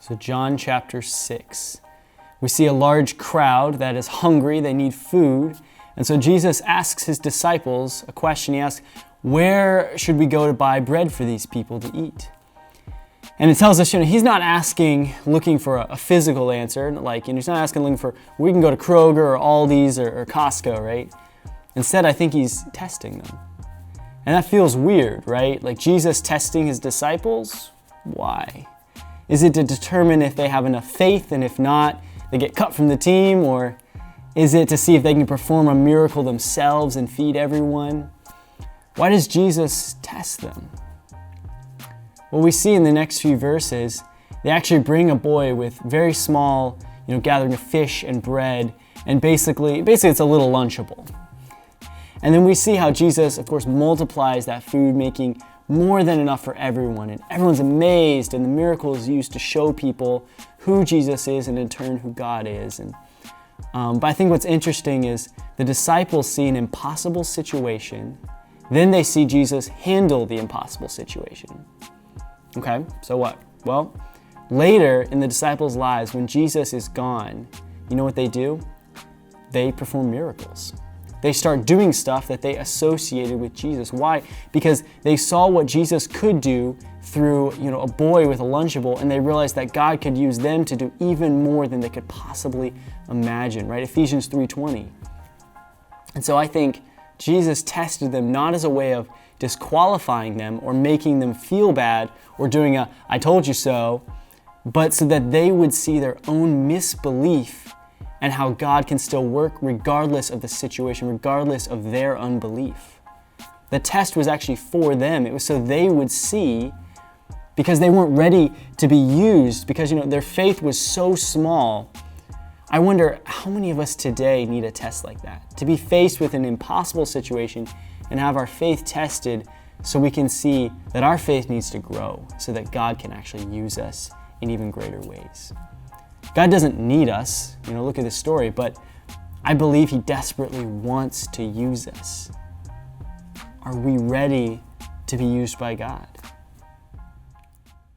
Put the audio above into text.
So John chapter 6. We see a large crowd that is hungry, they need food. And so Jesus asks his disciples a question. He asks, where should we go to buy bread for these people to eat? And it tells us, he's not looking for a physical answer. He's not looking for, we can go to Kroger or Aldi's or Costco, right? Instead, I think he's testing them. And that feels weird, right? Like Jesus testing his disciples? Why? Is it to determine if they have enough faith, and if not, they get cut from the team? Or is it to see if they can perform a miracle themselves and feed everyone? Why does Jesus test them? Well, we see in the next few verses, they actually bring a boy with very small, gathering of fish and bread, and basically it's a little Lunchable. And then we see how Jesus, of course, multiplies that food, making more than enough for everyone. And everyone's amazed, and the miracle is used to show people who Jesus is and in turn who God is. But I think what's interesting is the disciples see an impossible situation, then they see Jesus handle the impossible situation. Okay, so what? Well, later in the disciples' lives, when Jesus is gone, you know what they do? They perform miracles. They start doing stuff that they associated with Jesus. Why? Because they saw what Jesus could do through, a boy with a Lunchable, and they realized that God could use them to do even more than they could possibly imagine, right? Ephesians 3:20. And so I think Jesus tested them not as a way of disqualifying them or making them feel bad or doing a "I told you so," but so that they would see their own misbelief and how God can still work regardless of the situation, regardless of their unbelief. The test was actually for them. It was so they would see, because they weren't ready to be used, because their faith was so small. I wonder how many of us today need a test like that, to be faced with an impossible situation and have our faith tested so we can see that our faith needs to grow so that God can actually use us in even greater ways. God doesn't need us, look at this story, but I believe he desperately wants to use us. Are we ready to be used by God?